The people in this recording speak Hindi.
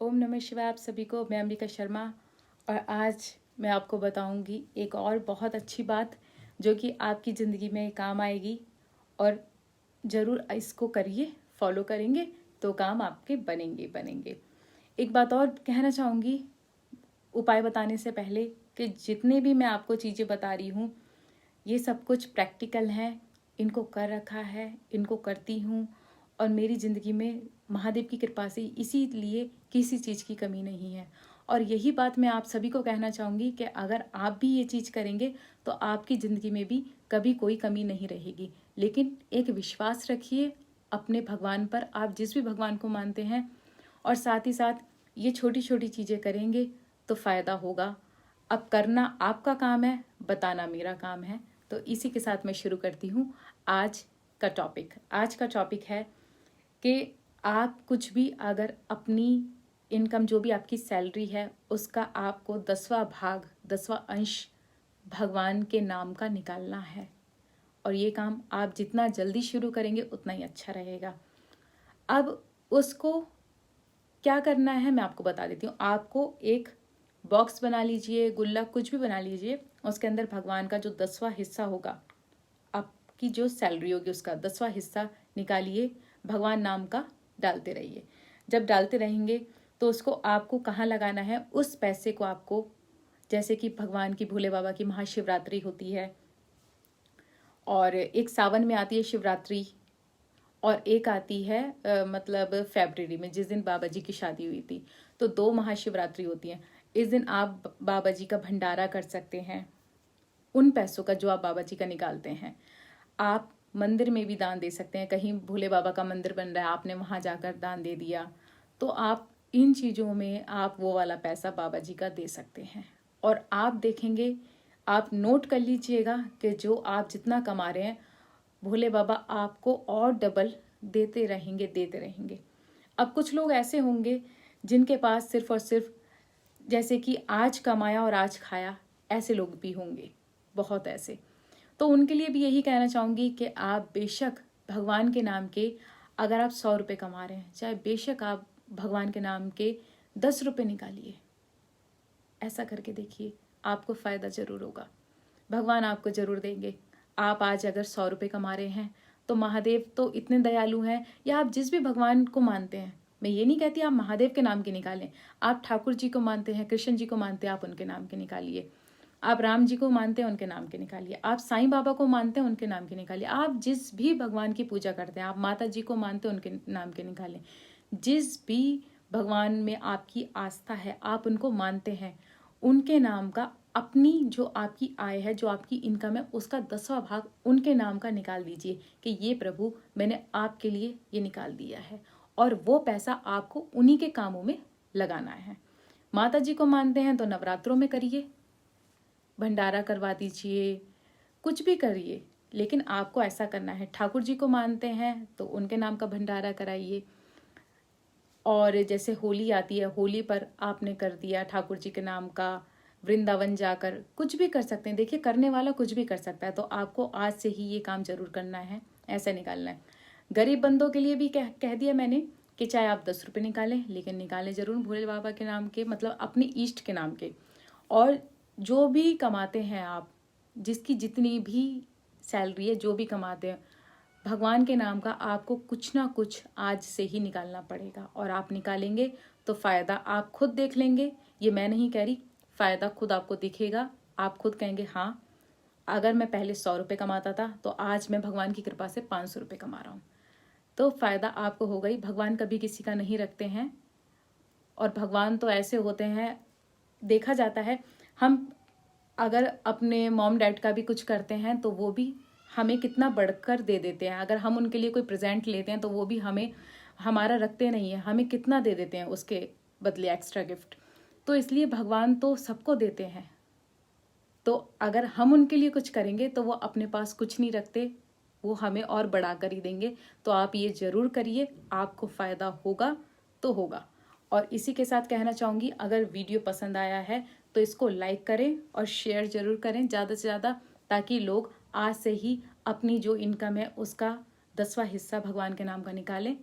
ओम नमः शिवाय। आप सभी को मैं अंबिका शर्मा, और आज मैं आपको बताऊंगी एक और बहुत अच्छी बात जो कि आपकी ज़िंदगी में काम आएगी। और ज़रूर इसको करिए, फॉलो करेंगे तो काम आपके बनेंगे। एक बात और कहना चाहूँगी उपाय बताने से पहले कि जितने भी मैं आपको चीज़ें बता रही हूँ ये सब कुछ प्रैक्टिकल हैं, इनको कर रखा है, इनको करती हूँ और मेरी ज़िंदगी में महादेव की कृपा से इसीलिए किसी चीज़ की कमी नहीं है। और यही बात मैं आप सभी को कहना चाहूँगी कि अगर आप भी ये चीज़ करेंगे तो आपकी ज़िंदगी में भी कभी कोई कमी नहीं रहेगी। लेकिन एक विश्वास रखिए अपने भगवान पर, आप जिस भी भगवान को मानते हैं, और साथ ही साथ ये छोटी छोटी चीज़ें करेंगे तो फ़ायदा होगा। अब करना आपका काम है, बताना मेरा काम है। तो इसी के साथ मैं शुरू करती हूँ आज का टॉपिक। आज का टॉपिक है कि आप कुछ भी अगर अपनी इनकम जो भी आपकी सैलरी है उसका आपको 10वां भाग 10वां अंश भगवान के नाम का निकालना है। और ये काम आप जितना जल्दी शुरू करेंगे उतना ही अच्छा रहेगा। अब उसको क्या करना है मैं आपको बता देती हूँ। आपको एक बॉक्स बना लीजिए, गुल्लक कुछ भी बना लीजिए, उसके अंदर भगवान का जो 10वां हिस्सा होगा, आपकी जो सैलरी होगी उसका 10वां हिस्सा निकालिए, भगवान नाम का डालते रहिए। जब डालते रहेंगे तो उसको आपको कहाँ लगाना है, उस पैसे को आपको, जैसे कि भगवान की भोले बाबा की महाशिवरात्रि होती है और एक सावन में आती है शिवरात्रि, और एक आती है मतलब फरवरी में जिस दिन बाबा जी की शादी हुई थी। तो 2 महाशिवरात्रि होती हैं। इस दिन आप बाबा जी का भंडारा कर सकते हैं उन पैसों का जो आप बाबा जी का निकालते हैं। आप मंदिर में भी दान दे सकते हैं, कहीं भोले बाबा का मंदिर बन रहा है आपने वहाँ जाकर दान दे दिया, तो आप इन चीज़ों में आप वो वाला पैसा बाबा जी का दे सकते हैं। और आप देखेंगे, आप नोट कर लीजिएगा कि जो आप जितना कमा रहे हैं भोले बाबा आपको और डबल देते रहेंगे। अब कुछ लोग ऐसे होंगे जिनके पास सिर्फ और सिर्फ जैसे कि आज कमाया और आज खाया, ऐसे लोग भी होंगे बहुत ऐसे। तो उनके लिए भी यही कहना चाहूँगी कि आप बेशक भगवान के नाम के, अगर आप 100 रुपये कमा रहे हैं, चाहे बेशक आप भगवान के नाम के 10 रुपये निकालिए। ऐसा करके देखिए, आपको फ़ायदा ज़रूर होगा, भगवान आपको ज़रूर देंगे। आप आज अगर 100 रुपये कमा रहे हैं तो महादेव तो इतने दयालु हैं, या आप जिस भी भगवान को मानते हैं, मैं ये नहीं कहती आप महादेव के नाम के निकालें, आप ठाकुर जी को मानते हैं, कृष्ण जी को मानते हैं, आप उनके नाम के निकालिए। आप राम जी को मानते हैं, उनके नाम के निकालिए। आप साईं बाबा को मानते हैं, उनके नाम के निकालिए। आप जिस भी भगवान की पूजा करते हैं, आप माता जी को मानते हैं, उनके नाम के निकालें। जिस भी भगवान में आपकी आस्था है, आप उनको मानते हैं, उनके नाम का, अपनी जो आपकी आय है, जो आपकी इनकम है, उसका 10वां भाग उनके नाम का निकाल दीजिए कि ये प्रभु मैंने आपके लिए ये निकाल दिया है, और वो पैसा आपको उन्हीं के कामों में लगाना है। माता जी को मानते हैं तो नवरात्रों में करिए, भंडारा करवा दीजिए, कुछ भी करिए, लेकिन आपको ऐसा करना है। ठाकुर जी को मानते हैं तो उनके नाम का भंडारा कराइए। और जैसे होली आती है, होली पर आपने कर दिया ठाकुर जी के नाम का, वृंदावन जाकर कुछ भी कर सकते हैं। देखिए, करने वाला कुछ भी कर सकता है, तो आपको आज से ही ये काम जरूर करना है, ऐसा निकालना है। गरीब बंदों के लिए भी कह दिया मैंने कि चाहे आप 10 रुपये निकालें, लेकिन निकालें जरूर भोले बाबा के नाम के, मतलब अपने इष्ट के नाम के। और जो भी कमाते हैं आप, जिसकी जितनी भी सैलरी है, जो भी कमाते हैं, भगवान के नाम का आपको कुछ ना कुछ आज से ही निकालना पड़ेगा। और आप निकालेंगे तो फ़ायदा आप खुद देख लेंगे, ये मैं नहीं कह रही, फ़ायदा खुद आपको दिखेगा। आप खुद कहेंगे हाँ, अगर मैं पहले 100 रुपये कमाता था तो आज मैं भगवान की कृपा से 500 रुपये कमा रहा हूँ। तो फ़ायदा आपको होगा ही। भगवान कभी किसी का नहीं रखते हैं, और भगवान तो ऐसे होते हैं, देखा जाता है, हम अगर अपने मॉम डैड का भी कुछ करते हैं तो वो भी हमें कितना बढ़कर दे देते हैं। अगर हम उनके लिए कोई प्रेजेंट लेते हैं तो वो भी हमें, हमारा रखते नहीं है, हमें कितना दे देते हैं उसके बदले एक्स्ट्रा गिफ्ट। तो इसलिए भगवान तो सबको देते हैं, तो अगर हम उनके लिए कुछ करेंगे तो वो अपने पास कुछ नहीं रखते, वो हमें और बढ़ा कर ही देंगे। तो आप ये ज़रूर करिए, आपको फ़ायदा होगा तो होगा। और इसी के साथ कहना चाहूँगी, अगर वीडियो पसंद आया है तो इसको लाइक करें और शेयर ज़रूर करें ज़्यादा से ज़्यादा, ताकि लोग आज से ही अपनी जो इनकम है उसका 10वां हिस्सा भगवान के नाम का निकालें।